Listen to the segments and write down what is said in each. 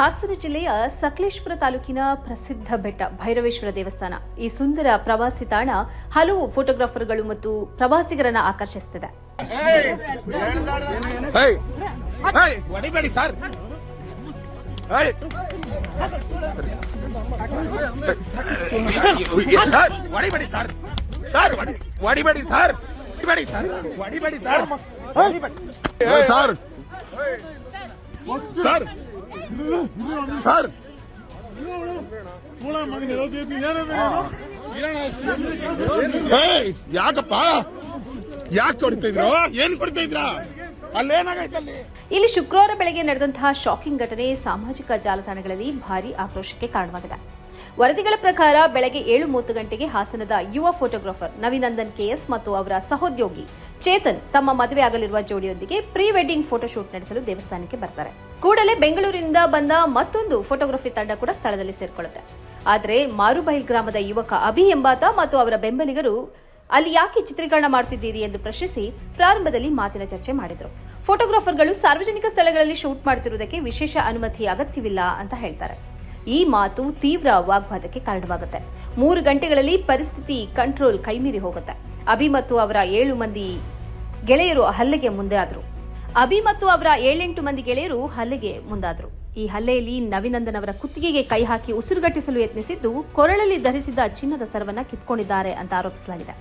ಹಾಸನ ಜಿಲ್ಲೆಯ ಸಕಲೇಶಪುರ ತಾಲೂಕಿನ ಪ್ರಸಿದ್ಧ ಬೆಟ್ಟ ಭೈರವೇಶ್ವರ ದೇವಸ್ಥಾನ. ಈ ಸುಂದರ ಪ್ರವಾಸಿ ತಾಣ ಹಲವು ಫೋಟೋಗ್ರಾಫರ್ಗಳು ಮತ್ತು ಪ್ರವಾಸಿಗರನ್ನ ಆಕರ್ಷಿಸುತ್ತಿದೆ. ಸರ್ ಯಾಕಪ್ಪ ಯಾಕೆ ಕೊಡ್ತಿದ್ರು? ಏನ್ ಕೊಡ್ತಿದ್ರ? ಅಲ್ಲೇನಾಗೈತಲ್ಲಿ? ಇಲ್ಲಿ ಶುಕ್ರವಾರ ಬೆಳಗ್ಗೆ ನಡೆದಂತಹ ಶಾಕಿಂಗ್ ಘಟನೆ ಸಾಮಾಜಿಕ ಜಾಲತಾಣಗಳಲ್ಲಿ ಭಾರೀ ಆಕ್ರೋಶಕ್ಕೆ ಕಾರಣವಾಗಿದೆ. ವರದಿಗಳ ಪ್ರಕಾರ ಬೆಳಗ್ಗೆ 7:30 ಗಂಟೆಗೆ ಹಾಸನದ ಯುವ ಫೋಟೋಗ್ರಾಫರ್ ನವಿನಂದನ್ ಕೆಎಸ್ ಮತ್ತು ಅವರ ಸಹೋದ್ಯೋಗಿ ಚೇತನ್ ತಮ್ಮ ಮದುವೆ ಆಗಲಿರುವ ಜೋಡಿಯೊಂದಿಗೆ ಪ್ರೀ ವೆಡ್ಡಿಂಗ್ ಫೋಟೋಶೂಟ್ ನಡೆಸಲು ದೇವಸ್ಥಾನಕ್ಕೆ ಬರ್ತಾರೆ. ಕೂಡಲೇ ಬೆಂಗಳೂರಿನಿಂದ ಬಂದ ಮತ್ತೊಂದು ಫೋಟೋಗ್ರಫಿ ತಂಡ ಕೂಡ ಸ್ಥಳದಲ್ಲಿ ಸೇರ್ಕೊಳ್ಳುತ್ತೆ. ಆದರೆ ಮಾರುಬೈಲ್ ಗ್ರಾಮದ ಯುವಕ ಅಭಿ ಎಂಬಾತ ಮತ್ತು ಅವರ ಬೆಂಬಲಿಗರು ಅಲ್ಲಿ ಯಾಕೆ ಚಿತ್ರೀಕರಣ ಮಾಡುತ್ತಿದ್ದೀರಿ ಎಂದು ಪ್ರಶ್ನಿಸಿ ಪ್ರಾರಂಭದಲ್ಲಿ ಮಾತಿನ ಚರ್ಚೆ ಮಾಡಿದ್ರು. ಫೋಟೋಗ್ರಾಫರ್ಗಳು ಸಾರ್ವಜನಿಕ ಸ್ಥಳಗಳಲ್ಲಿ ಶೂಟ್ ಮಾಡುತ್ತಿರುವುದಕ್ಕೆ ವಿಶೇಷ ಅನುಮತಿ ಅಗತ್ಯವಿಲ್ಲ ಅಂತ ಹೇಳ್ತಾರೆ. ಈ ಮಾತು ತೀವ್ರ ವಾಗ್ವಾದಕ್ಕೆ ಕಾರಣವಾಗುತ್ತೆ. 3 ಗಂಟೆಗಳಲ್ಲಿ ಪರಿಸ್ಥಿತಿ ಕಂಟ್ರೋಲ್ ಕೈಮೀರಿ ಹೋಗುತ್ತೆ. ಅಭಿ ಮತ್ತು ಅವರ 7 ಮಂದಿ ಗೆಳೆಯರು ಹಲ್ಲೆಗೆ ಮುಂದಾದ್ರು. 7-8 ಮಂದಿ ಗೆಳೆಯರು ಹಲ್ಲೆಗೆ ಮುಂದಾದ್ರು. ಈ ಹಲ್ಲೆಯಲ್ಲಿ ನವಿನಂದನ್ ಅವರ ಕುತ್ತಿಗೆಗೆ ಕೈ ಹಾಕಿ ಉಸಿರುಗಟ್ಟಿಸಲು ಯತ್ನಿಸಿದ್ದು, ಕೊರಳಲ್ಲಿ ಧರಿಸಿದ್ದ ಚಿನ್ನದ ಸರವನ್ನ ಕಿತ್ಕೊಂಡಿದ್ದಾರೆ ಅಂತ ಆರೋಪಿಸಲಾಗಿದೆ.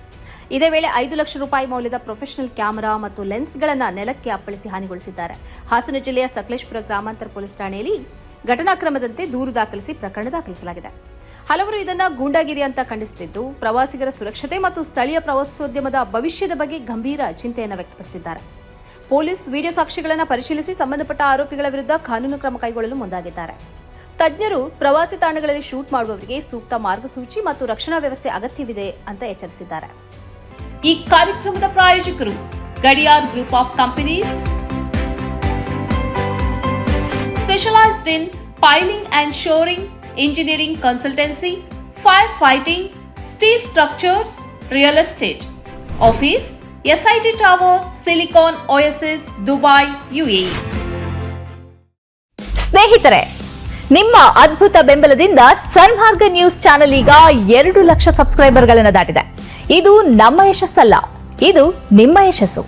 ಇದೇ ವೇಳೆ 5 ಲಕ್ಷ ರೂಪಾಯಿ ಮೌಲ್ಯದ ಪ್ರೊಫೆಷನಲ್ ಕ್ಯಾಮೆರಾ ಮತ್ತು ಲೆನ್ಸ್ಗಳನ್ನು ನೆಲಕ್ಕೆ ಅಪ್ಪಳಿಸಿ ಹಾನಿಗೊಳಿಸಿದ್ದಾರೆ. ಹಾಸನ ಜಿಲ್ಲೆಯ ಸಕಲೇಶಪುರ ಗ್ರಾಮಾಂತರ ಪೊಲೀಸ್ ಠಾಣೆಯಲ್ಲಿ ಘಟನಾ ಕ್ರಮದಂತೆ ದೂರು ದಾಖಲಿಸಿ ಪ್ರಕರಣ ದಾಖಲಿಸಲಾಗಿದೆ. ಹಲವರು ಇದನ್ನ ಗೂಂಡಾಗಿರಿ ಅಂತ ಖಂಡಿಸುತ್ತಿದ್ದು, ಪ್ರವಾಸಿಗರ ಸುರಕ್ಷತೆ ಮತ್ತು ಸ್ಥಳೀಯ ಪ್ರವಾಸೋದ್ಯಮದ ಭವಿಷ್ಯದ ಬಗ್ಗೆ ಗಂಭೀರ ಚಿಂತೆಯನ್ನು ವ್ಯಕ್ತಪಡಿಸಿದ್ದಾರೆ. ಪೊಲೀಸ್ ವಿಡಿಯೋ ಸಾಕ್ಷ್ಯಗಳನ್ನು ಪರಿಶೀಲಿಸಿ ಸಂಬಂಧಪಟ್ಟ ಆರೋಪಿಗಳ ವಿರುದ್ಧ ಕಾನೂನು ಕ್ರಮ ಕೈಗೊಳ್ಳಲು ಮುಂದಾಗಿದ್ದಾರೆ. ತಜ್ಞರು ಪ್ರವಾಸಿ ತಾಣಗಳಲ್ಲಿ ಶೂಟ್ ಮಾಡುವವರಿಗೆ ಸೂಕ್ತ ಮಾರ್ಗಸೂಚಿ ಮತ್ತು ರಕ್ಷಣಾ ವ್ಯವಸ್ಥೆ ಅಗತ್ಯವಿದೆ ಅಂತ ಎಚ್ಚರಿಸಿದ್ದಾರೆ. ಈ ಕಾರ್ಯಕ್ರಮದ ಪ್ರಾಯೋಜಕರು Gadiyar group of companies, specialized in piling and shoring, engineering consultancy, firefighting, steel structures, real estate. Office, SIT Tower, Silicon Oasis, Dubai, UAE. ಸ್ನೇಹಿತರೆ, ನಿಮ್ಮ ಅದ್ಭುತ ಬೆಂಬಲದಿಂದ ಸನ್ಮಾರ್ಗ ನ್ಯೂಸ್ ಚಾನೆಲ್ ಈಗ 2 ಲಕ್ಷ ಸಬ್ಸ್ಕ್ರೈಬರ್ಗಳನ್ನು ದಾಟಿದೆ. ಇದು ನಮ್ಮ ಯಶಸ್ಸಲ್ಲ, ಇದು ನಿಮ್ಮ ಯಶಸ್ಸು.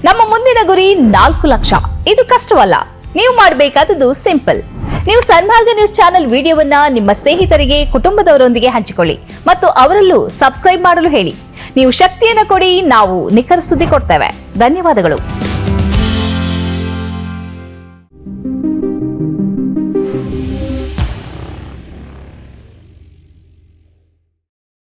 ನಮ್ಮ ಮುಂದಿನ ಗುರಿ 4 ಲಕ್ಷ. ಇದು ಕಷ್ಟವಲ್ಲ. ನೀವು ಮಾಡಬೇಕಾದದ್ದು ಸಿಂಪಲ್. ನೀವು ಸನ್ಮಾರ್ಗ ನ್ಯೂಸ್ ಚಾನೆಲ್ ವಿಡಿಯೋವನ್ನ ನಿಮ್ಮ ಸ್ನೇಹಿತರಿಗೆ, ಕುಟುಂಬದವರೊಂದಿಗೆ ಹಂಚಿಕೊಳ್ಳಿ ಮತ್ತು ಅವರಲ್ಲೂ ಸಬ್ಸ್ಕ್ರೈಬ್ ಮಾಡಲು ಹೇಳಿ. ನೀವು ಶಕ್ತಿಯನ್ನು ಕೊಡಿ, ನಾವು ನಿಖರ ಸುದ್ದಿ ಕೊಡ್ತೇವೆ. ಧನ್ಯವಾದಗಳು.